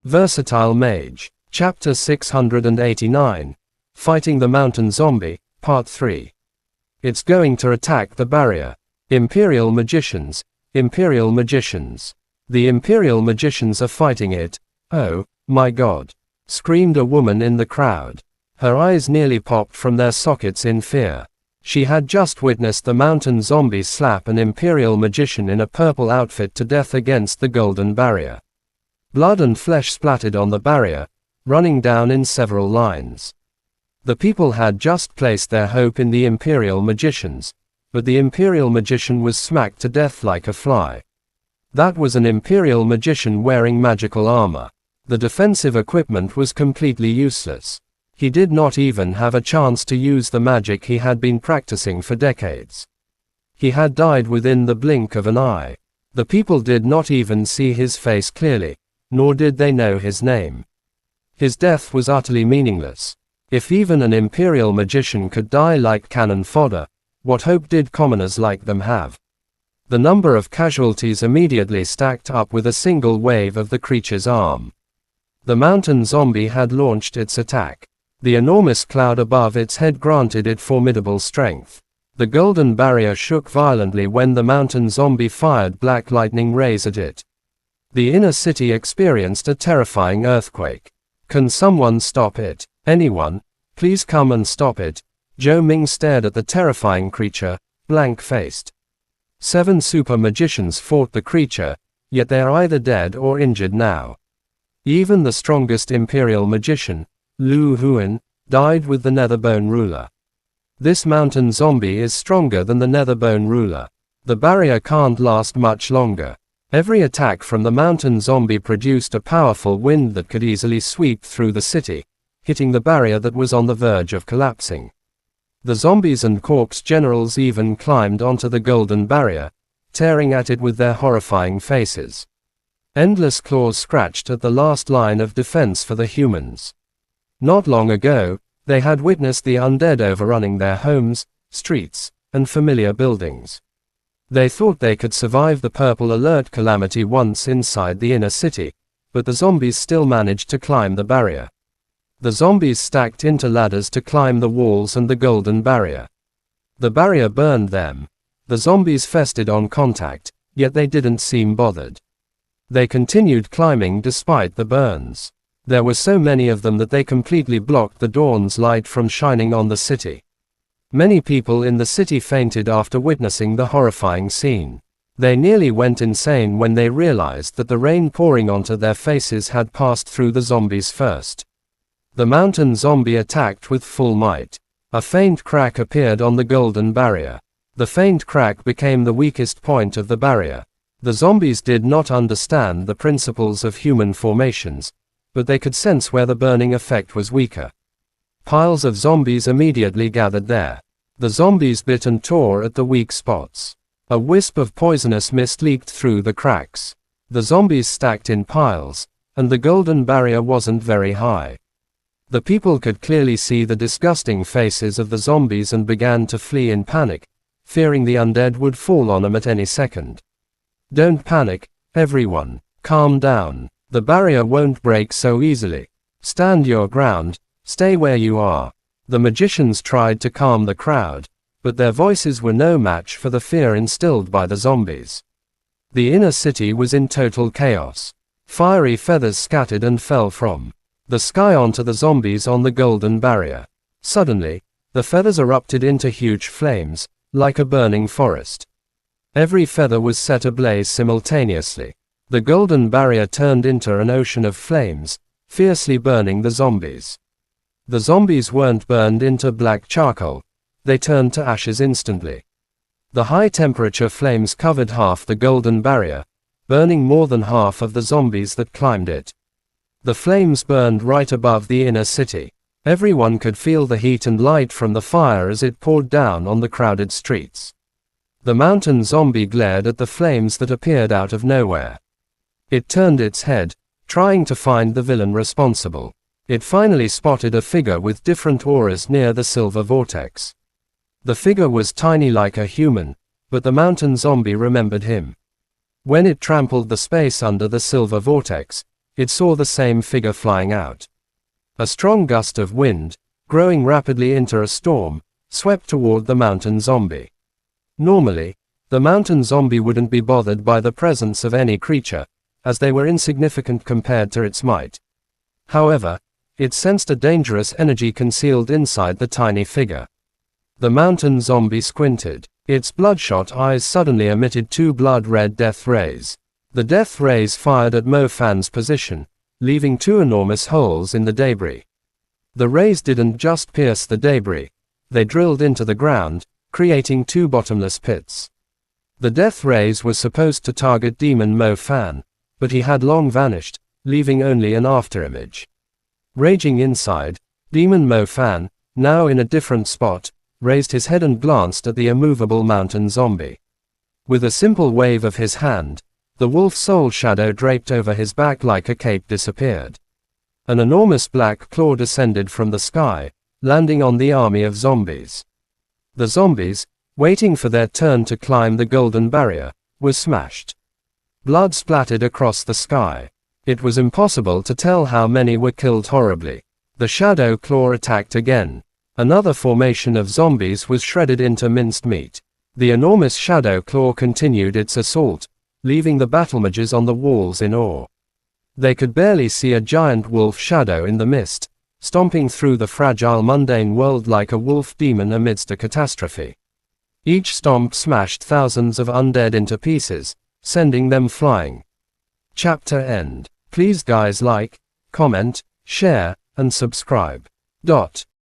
Versatile Mage. Chapter 689. Fighting the Mountain Zombie, Part 3. It's going to attack the barrier. Imperial Magicians. Imperial Magicians. The Imperial Magicians are fighting it. Oh, my God! Screamed a woman in the crowd. Her eyes nearly popped from their sockets in fear. She had just witnessed the mountain zombie slap an Imperial Magician in a purple outfit to death against the golden barrier. Blood and flesh splattered on the barrier, running down in several lines. The people had just placed their hope in the Imperial Magicians, but the Imperial Magician was smacked to death like a fly. That was an Imperial Magician wearing magical armor. The defensive equipment was completely useless. He did not even have a chance to use the magic he had been practicing for decades. He had died within the blink of an eye. The people did not even see his face clearly, nor did they know his name. His death was utterly meaningless. If even an Imperial Magician could die like cannon fodder, what hope did commoners like them have? The number of casualties immediately stacked up with a single wave of the creature's arm. The mountain zombie had launched its attack. The enormous cloud above its head granted it formidable strength. The golden barrier shook violently when the mountain zombie fired black lightning rays at it. The inner city experienced a terrifying earthquake. Can someone stop it? Anyone? Please come and stop it. Zhou Ming stared at the terrifying creature, blank-faced. 7 super magicians fought the creature, yet they are either dead or injured now. Even the strongest Imperial Magician, Lu Huan, died with the Netherbone Ruler. This mountain zombie is stronger than the Netherbone Ruler. The barrier can't last much longer. Every attack from the mountain zombie produced a powerful wind that could easily sweep through the city, hitting the barrier that was on the verge of collapsing. The zombies and corpse generals even climbed onto the golden barrier, tearing at it with their horrifying faces. Endless claws scratched at the last line of defense for the humans. Not long ago, they had witnessed the undead overrunning their homes, streets, and familiar buildings. They thought they could survive the purple alert calamity once inside the inner city, but the zombies still managed to climb the barrier. The zombies stacked into ladders to climb the walls and the golden barrier. The barrier burned them. The zombies feasted on contact, yet they didn't seem bothered. They continued climbing despite the burns. There were so many of them that they completely blocked the dawn's light from shining on the city. Many people in the city fainted after witnessing the horrifying scene. They nearly went insane when they realized that the rain pouring onto their faces had passed through the zombies first. The mountain zombie attacked with full might. A faint crack appeared on the golden barrier. The faint crack became the weakest point of the barrier. The zombies did not understand the principles of human formations, but they could sense where the burning effect was weaker. Piles of zombies immediately gathered there. The zombies bit and tore at the weak spots. A wisp of poisonous mist leaked through the cracks. The zombies stacked in piles, and the golden barrier wasn't very high. The people could clearly see the disgusting faces of the zombies and began to flee in panic, fearing the undead would fall on them at any second. Don't panic, everyone. Calm down. The barrier won't break so easily. Stand your ground, stay where you are. The magicians tried to calm the crowd, but their voices were no match for the fear instilled by the zombies. The inner city was in total chaos. Fiery feathers scattered and fell from the sky onto the zombies on the golden barrier. Suddenly, the feathers erupted into huge flames, like a burning forest. Every feather was set ablaze simultaneously. The golden barrier turned into an ocean of flames, fiercely burning the zombies. The zombies weren't burned into black charcoal, they turned to ashes instantly. The high-temperature flames covered half the golden barrier, burning more than half of the zombies that climbed it. The flames burned right above the inner city. Everyone could feel the heat and light from the fire as it poured down on the crowded streets. The mountain zombie glared at the flames that appeared out of nowhere. It turned its head, trying to find the villain responsible. It finally spotted a figure with different auras near the silver vortex. The figure was tiny like a human, but the mountain zombie remembered him. When it trampled the space under the silver vortex, it saw the same figure flying out. A strong gust of wind, growing rapidly into a storm, swept toward the mountain zombie. Normally, the mountain zombie wouldn't be bothered by the presence of any creature, as they were insignificant compared to its might. However, it sensed a dangerous energy concealed inside the tiny figure. The mountain zombie squinted. Its bloodshot eyes suddenly emitted two blood-red death rays. The death rays fired at Mo Fan's position, leaving two enormous holes in the debris. The rays didn't just pierce the debris, they drilled into the ground, creating two bottomless pits. The death rays were supposed to target Demon Mo Fan, but he had long vanished, leaving only an afterimage. Raging inside, Demon Mo Fan, now in a different spot, raised his head and glanced at the immovable mountain zombie. With a simple wave of his hand, the wolf soul shadow draped over his back like a cape disappeared. An enormous black claw descended from the sky, landing on the army of zombies. The zombies, waiting for their turn to climb the golden barrier, were smashed. Blood splattered across the sky. It was impossible to tell how many were killed horribly. The shadow claw attacked again. Another formation of zombies was shredded into minced meat. The enormous shadow claw continued its assault, leaving the battle mages on the walls in awe. They could barely see a giant wolf shadow in the mist, stomping through the fragile mundane world like a wolf demon amidst a catastrophe. Each stomp smashed thousands of undead into pieces, sending them flying. Chapter end. Please guys like, comment, share, and subscribe.